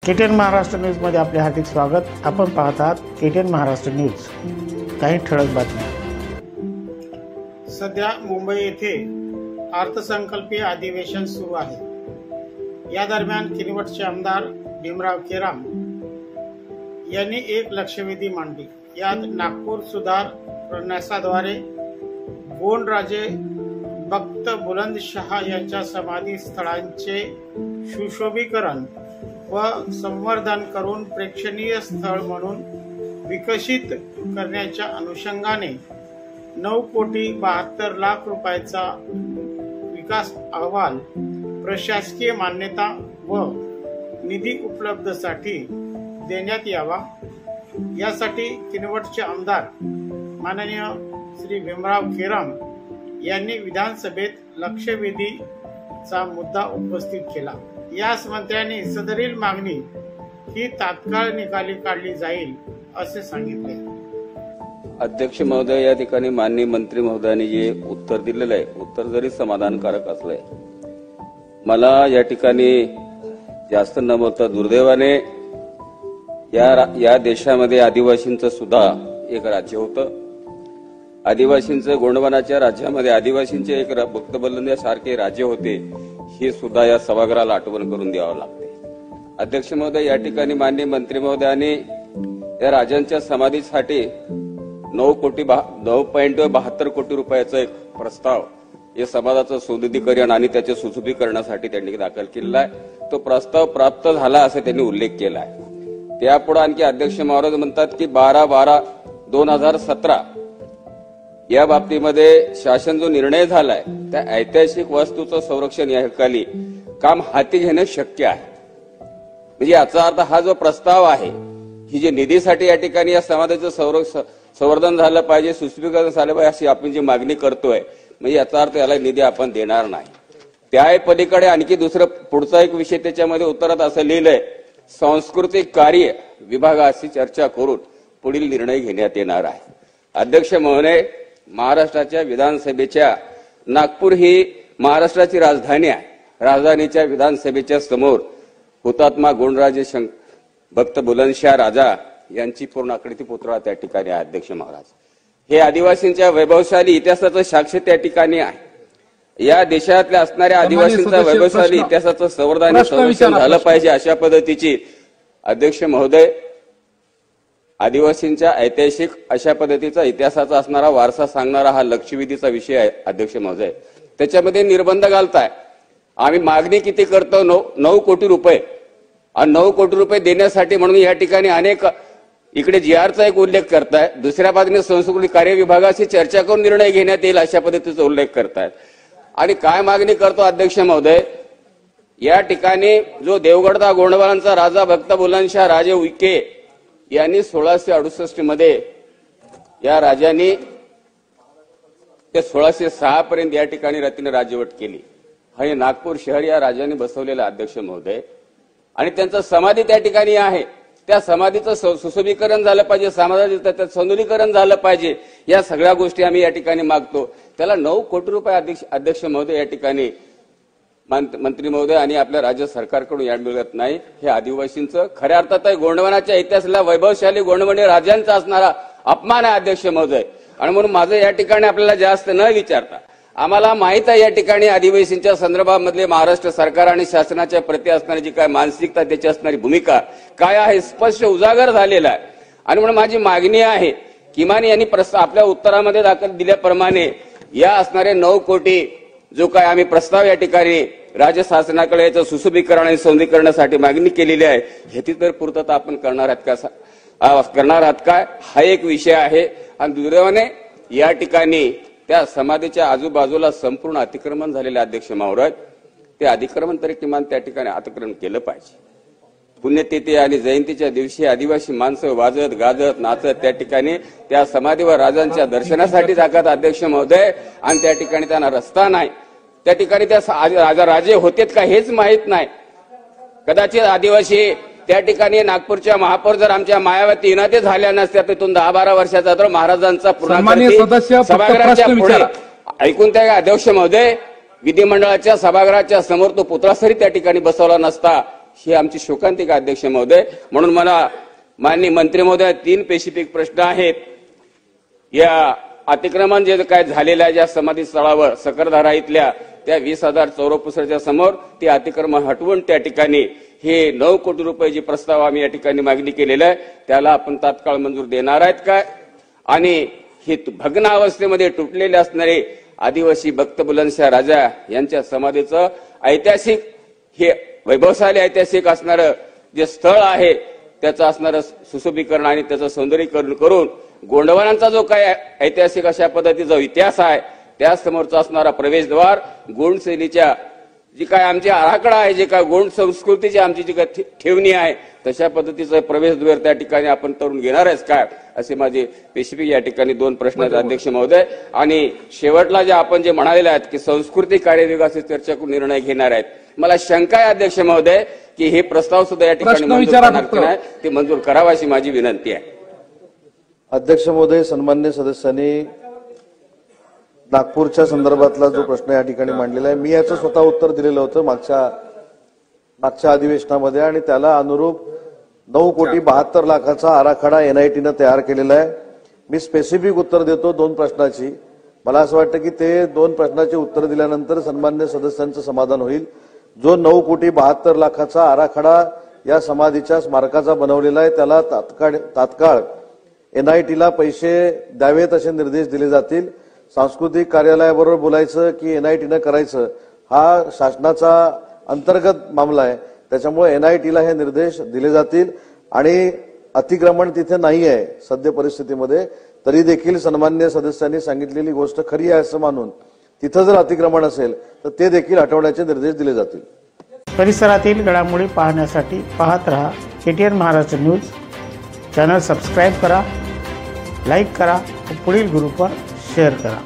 KTN Maharashtra news मध्ये आपले हार्दिक स्वागत। आपण पाहत आहात केटीएन महाराष्ट्र न्यूज। काही ठळक बातम्या। सध्या मुंबई येथे अर्थसंकल्पीय अधिवेशन सुरू आहे। या दरम्यान किनवटचे आमदार भीमराव केराम यांनी एक लक्षवेधी मांडली। यात नागपूर सुधार प्रन्यासाद्वारे गोंडराजे भक्त बुलंदशाह यांच्या समाधी स्थळांचे सुशोभीकरण व संवर्धन करून प्रेक्षणीय स्थळ म्हणून विकसित करण्याच्या अनुषंगाने 9,72,00,000 रुपयाचा विकास अहवाल प्रशासकीय मान्यता व निधी उपलब्धसाठी देण्यात यावा। यासाठी किनवटचे आमदार माननीय श्री भीमराव केराम यांनी विधानसभेत लक्षवेधीचा मुद्दा उपस्थित केला। यास मंत्र्यांनी सदरील मागणी ही तात्काळ निकाली काढली जाईल असे सांगितले। अध्यक्ष महोदय, या ठिकाणी माननीय मंत्री महोदयांनी जे उत्तर दिलेलं आहे, उत्तर जरी समाधानकारक असलंय, मला या ठिकाणी जास्त न बोलता दुर्दैवाने या देशामध्ये आदिवासींचं सुद्धा एक राज्य होतं। आदिवासींचं गोंडवानाच्या राज्यामध्ये आदिवासींचे एक भक्त बुलंदशाह राज्य होते, हे सुद्धा या सभागृहाला आठवण करून द्यावं लागते। अध्यक्ष महोदय, या ठिकाणी माननीय मंत्री महोदयांनी या राजांच्या समाधीसाठी 9,72 कोटी रुपयाचा एक प्रस्ताव या समाजाचं सुदृढीकरण आणि त्याच्या सुशोभीकरणासाठी त्यांनी दाखल केलेला आहे। तो प्रस्ताव प्राप्त झाला असं त्यांनी उल्लेख केला आहे। त्यापुढे आणखी अध्यक्ष महाराज म्हणतात की 12/12/2017 या बाबतीमध्ये शासन जो निर्णय झालाय त्या ऐतिहासिक वस्तूचं संरक्षण या खाली काम हाती घेणं शक्य आहे। म्हणजे याचा अर्थ हा जो प्रस्ताव आहे, ही जे निधीसाठी या ठिकाणी या समाजाचं संवर्धन झालं पाहिजे, सुशोभीकरण झालं पाहिजे अशी आपण जी मागणी करतोय, म्हणजे याचा अर्थ याला निधी आपण देणार नाही। त्या पलीकडे आणखी दुसरं पुढचा एक विषय त्याच्यामध्ये उत्तरात असं लिहिलंय, सांस्कृतिक कार्य विभागाशी चर्चा करून पुढील निर्णय घेण्यात येणार आहे। अध्यक्ष महोदय, महाराष्ट्राच्या विधानसभेच्या नागपूर ही महाराष्ट्राची राजधानी आहे। राजधानीच्या विधानसभेच्या समोर हुतात्मा गोंडराजे भक्त बुलंदशाह राजा यांची पूर्ण आकृती पुतळा त्या ठिकाणी आहे। अध्यक्ष महाराज, हे आदिवासींच्या वैभवशाली इतिहासाचं साक्ष त्या ठिकाणी आहे। या देशातल्या असणाऱ्या आदिवासींचा वैभवशाली इतिहासाचं संवर्धन झालं पाहिजे अशा पद्धतीची अध्यक्ष महोदय आदिवासींच्या ऐतिहासिक अशा पद्धतीचा इतिहासाचा असणारा वारसा सांगणारा हा लक्षवेधीचा विषय आहे। अध्यक्ष महोदय, त्याच्यामध्ये निर्बंध घालताय। आम्ही मागणी किती करतो? 9 कोटी रुपये, आणि 9 कोटी रुपये देण्यासाठी म्हणून या ठिकाणी अनेक इकडे जीआरचा एक उल्लेख करताय, दुसऱ्या बाजूने सांस्कृतिक कार्य विभागाशी चर्चा करून निर्णय घेण्यात येईल अशा पद्धतीचा उल्लेख करतायत। आणि काय मागणी करतो अध्यक्ष महोदय? या ठिकाणी जो देवगडचा गोंडवानांचा राजा भक्त बुलंदशाह राजे उईके यांनी 1668 मध्ये या राजांनी ते 1606 पर्यंत या ठिकाणी रतीने राज्यवट केली। हे नागपूर शहर या राजांनी बसवलेलं अध्यक्ष महोदय, आणि त्यांचं समाधी त्या ठिकाणी आहे। त्या समाधीचं सुशोभीकरण झालं पाहिजे, समाजाचं त्याचं सौंदर्यीकरण झालं पाहिजे, या सगळ्या गोष्टी आम्ही या ठिकाणी मागतो। त्याला 9 कोटी रुपये अध्यक्ष महोदय या ठिकाणी मंत्री महोदय आणि आपल्या राज्य सरकारकडून या मिळत नाही। हे आदिवासींचं खऱ्या अर्थात गोंडवानाच्या इतिहासाला वैभवशाली गोंडवानी राजांचा असणारा अपमान आहे अध्यक्ष महोदय। आणि म्हणून माझं या ठिकाणी आपल्याला जास्त न विचारता, आम्हाला माहित आहे या ठिकाणी आदिवासींच्या संदर्भामधले महाराष्ट्र सरकार आणि शासनाच्या प्रती असणारी जी काय मानसिकता, त्याची असणारी भूमिका काय आहे स्पष्ट उजागर झालेला आहे। आणि म्हणून माझी मागणी आहे, किमान यांनी आपल्या उत्तरामध्ये दाखल दिल्याप्रमाणे या असणारे 9 कोटी जो काय आम्ही प्रस्ताव या ठिकाणी राज्य शासनाकडे याचं सुशोभीकरण आणि सौंदर्यीकरणासाठी मागणी केलेली आहे, ह्याची तर पूर्तता आपण करणार आहात काय? हा एक विषय आहे। आणि दुर्दैवाने या ठिकाणी त्या समाधीच्या आजूबाजूला संपूर्ण अतिक्रमण झालेले अध्यक्ष महोदय, ते अतिक्रमण तरी किमान त्या ठिकाणी अतिक्रमण केलं पाहिजे। पुण्यतिथी आणि जयंतीच्या दिवशी आदिवासी माणसं वाजत गाजत नाचत त्या ठिकाणी त्या समाधीवर राजांच्या दर्शनासाठी जातात अध्यक्ष महोदय, आणि त्या ठिकाणी त्यांना रस्ता नाही। त्या ठिकाणी त्या राजे होतेत का हेच माहित नाही। कदाचित आदिवासी त्या ठिकाणी नागपूरच्या महापौर जर आमच्या मायावती इनाते झाल्या नसत्या, तिथून 10-12 वर्षाचा तर महाराजांचा सभागृहाच्या पुढे ऐकून त्या अध्यक्ष महोदय विधिमंडळाच्या सभागृहाच्या समोर तो पुतळा सरी त्या ठिकाणी बसवला नसता, ही आमची शोकांतिका अध्यक्ष महोदय. म्हणून मला माननीय मंत्री महोदय 3 स्पेसिफिक प्रश्न आहेत. या अतिक्रमण जे काय झालेलं आहे ज्या समाधी स्थळावर सकरधारा इथल्या त्या 20,000 चौरसच्या समोर ते अतिक्रमण हटवून त्या ठिकाणी हे 9 कोटी रुपये जी प्रस्ताव आम्ही या ठिकाणी मागणी केलेला आहे त्याला आपण तात्काळ मंजूर देणार आहेत काय? आणि हे भग्न अवस्थेमध्ये तुटलेले असणारे आदिवासी भक्त बुलंदशाह राजा यांच्या समाधीचं ऐतिहासिक हे वैभवशाली ऐतिहासिक असणारं जे स्थळ आहे त्याचं असणारं सुशोभीकरण आणि त्याचं सौंदर्यीकरण करून गोंडवानांचा जो काय ऐतिहासिक अशा पद्धतीचा इतिहास आहे त्यासमोरचा असणारा प्रवेशद्वार गोंड शैलीच्या जी काय आमची आराखडा आहे जे काय गोंड संस्कृतीची आमची जी काय ठेवणी आहे तशा पद्धतीचं प्रवेशद्वार त्या ठिकाणी आपण तरुण घेणार आहेस काय असे माझे स्पेसिफिक या ठिकाणी 2 प्रश्न आहेत अध्यक्ष महोदय. आणि शेवटला जे आपण जे म्हणालेले आहेत की सांस्कृतिक कार्यविकासाची चर्चा करून निर्णय घेणार आहेत मला शंका आहे अध्यक्ष महोदय की हे प्रस्ताव सुद्धा या ठिकाणी मंजूर करणार की नाही ते मंजूर करावा अशी माझी विनंती आहे. अध्यक्ष महोदय, सन्मान्य सदस्यांनी नागपूरच्या संदर्भातला जो प्रश्न या ठिकाणी मांडलेला आहे मी याचं स्वतः उत्तर दिलेलं होतं मागच्या अधिवेशनामध्ये आणि त्याला अनुरूप 9,72,00,000चा आराखडा NITनं तयार केलेला आहे. मी स्पेसिफिक उत्तर देतो 2 प्रश्नाची. मला असं वाटतं की ते 2 प्रश्नाची उत्तर दिल्यानंतर सन्मान्य सदस्यांचं समाधान होईल. जो 9,72,00,000चा आराखडा या समाधीच्या स्मारकाचा बनवलेला आहे त्याला तात्काळ NITला पैसे द्यावेत असे निर्देश दिले जातील. सांस्कृतिक कार्यालयाबरोबर बोलायचं की NITनं करायचं हा शासनाचा अंतर्गत मामला आहे. त्याच्यामुळे NITला हे निर्देश दिले जातील. आणि अतिक्रमण तिथे नाही आहे सद्य परिस्थितीमध्ये तरी देखील सन्मान्य सदस्यांनी सांगितलेली गोष्ट खरी आहे असं मानून तिथं जर अतिक्रमण असेल तर ते देखील हटवण्याचे निर्देश दिले जातील. परिसरातील घडामोडी पाहण्यासाठी पाहत रहा KTN Maharashtra news. Channel subscribe करा, लाईक करा व पुढील ग्रुपवर शेअर करा.